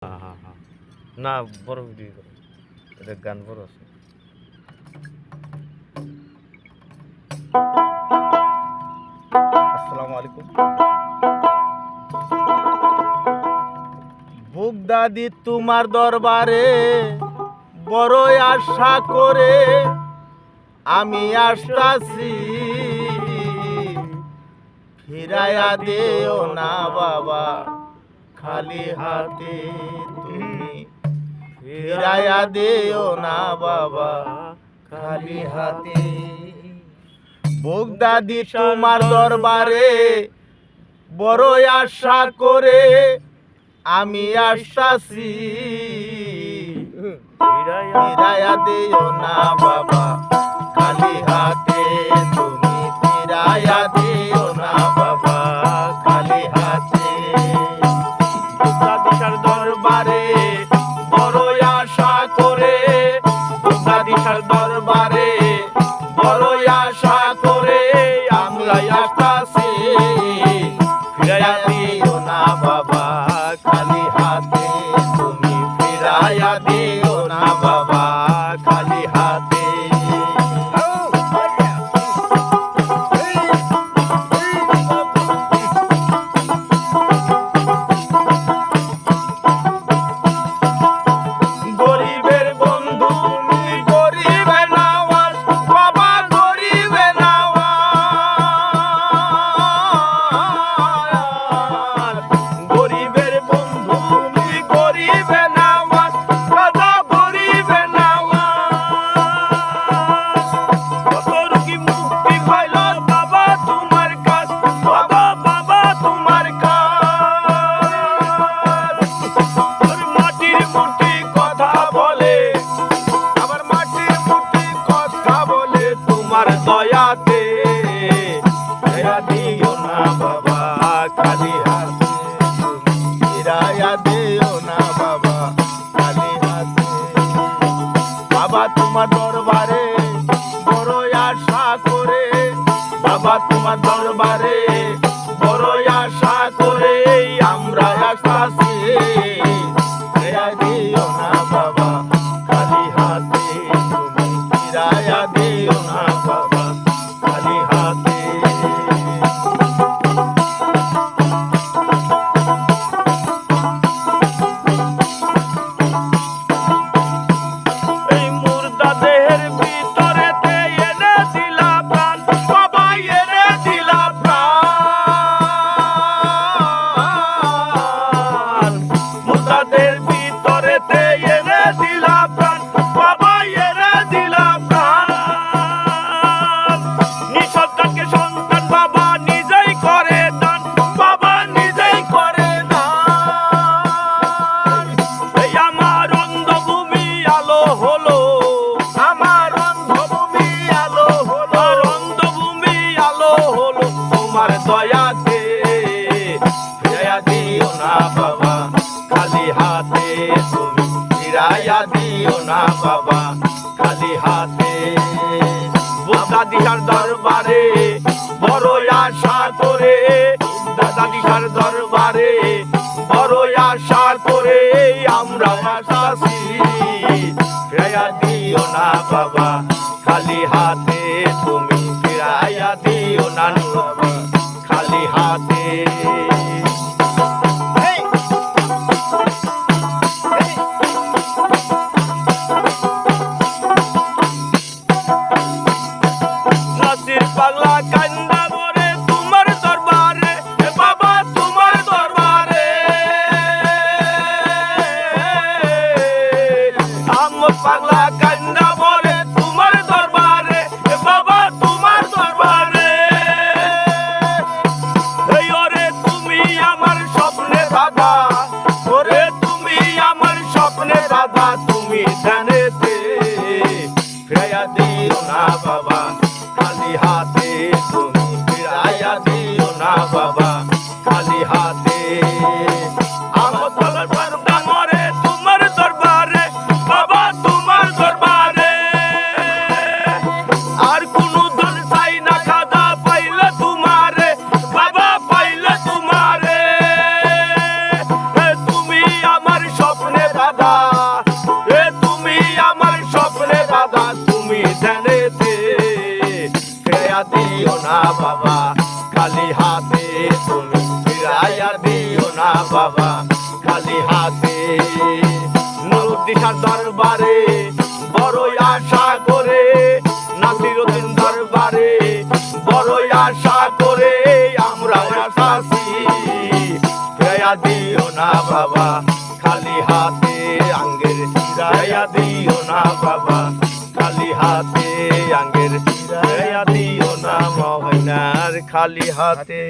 হ্যাঁ হ্যাঁ হ্যাঁ না বড় ভিডিও করে এটা গান বড় আছে। আসসালামু আলাইকুম। বুক দাদি তোমার দরবারে বড় আশা করে আমি আসতাছি, ফিরাইয়া দিও না বাবা খালি হাতে, তুমি ফিরাইয়া দিও না বাবা খালি হাতে। বুক দাদি তোমার দরবারে বড় আশা করে আমি আসতাছি, ফিরাইয়া দিও না বাবা খালি হাতে, তুমি ফিরাইয়া দিও না বাবা খালি হাতে। বুক দাদির দরবারে বড় আশা করে, বুক দাদির দরবারে বড় আশা করে আমরা আসতাছি, ফিরাইয়া দিও না বাবা খালি হাতে, তুমি ফিরাইয়া দিও না বাবা খালি হাতে। গরিবের বন্ধু তুমি গরিবে নওয়াজ বাবা, গরিবে নওয়াজ, গরিবের বন্ধু তুমি গরিবে নওয়াজ বাবা, গরিবে নওয়াজ। কত রোগী মুক্তি পাইল বাবা তোমার কাছ, বাবা বাবা তোমার কাছ। মাটির মূর্তি কথা বলে, আবার মাটির মূর্তি কথা বলে তোমার দয়াতে, ফিরাইয়া দিও না বাবা খালি হাতে, ফিরাইয়া দিও না বাবা খালি হাতে। বাবা তোমার দরবারে বড় আশা করে, বাবা তোমার দরবারে বড় আশা করে আমরা আসতাছি, ফিরাইয়া দিও না বাবা খালি হাতে, তুমি ফিরাইয়া দিও না বাবা খালি হাতে। এই মুর্দা দেহের ভিতরেতে এনে দিলা প্রাণ বাবা, এনে দিলা প্রাণ। মুর্দা দেহের ভিতরেতে এনে দিলা প্রাণ বাবা, এনে দিলা প্রাণ। নিঃসন্তানকে সন্তান বাবা নিজেই করে দান, বাবা নিজেই করে দান। এই আমার অন্ধভূমি আলো হলো, আমার অন্ধভূমি আলো হলো, অন্ধভূমি আলো হলো তোমার দয়াতে, ফিরাইয়া দিও না বাবা খালি হাতে, তুমি ফিরাইয়া দিও না বাবা খালি হাতে। দাদিহার দরবারে বড় আশা করে, দাদিহার দরবারে বড় আশা করে আমরা আসতাছি, ফিরাইয়া দিও না বাবা খালি হাতে, তুমি ফিরাইয়া দিও না বাবা খালি হাতে। নাসির পাগলা কান্দা বরে তোমার দরবারে বাবা, তোমার দরবারে। আহমদ পাগলা কান্দা বরে তোমার দরবারে বাবা, তোমার দরবারে। এই ওরে তুমি আমার স্বপ্নে দাদা, ওরে তুমি আমার স্বপ্নে দাদা, তুমি জানেতে ফিরাইয়া দিও না বাবা খালি হাতে, তুমি ফিরাইয়া দিও না বাবা খালি হাতে। আমার দরবার মরে তোমার দরবারে বাবা, তোমার দরবারে। আর কোন ধন চাই না খাদা পাইলে তোমারে বাবা, পাইলে তোমারে। তুমি আমার স্বপ্ন বাধা, এ তুমি আমার স্বপ্নে বাধা, তুমি ধ্যানেতে ফিরাইয়া দিও না বাবা খালি হাতে, তুমি ফিরাইয়া দিও না বাবা খালি হাতে। নুরুদ্দিনের দরবারে বড়ই আশা করে, নাসিরউদ্দিন দরবারে বড়ই আশা করে আমরা আসাছি, ফিরাইয়া দিও না বাবা খালি হাতে আঙ্গের, ফিরাইয়া দিও না বাবা খালি হাতে আঙ্গের, ফিরাইয়া দিও না ময়নার খালি হাতে।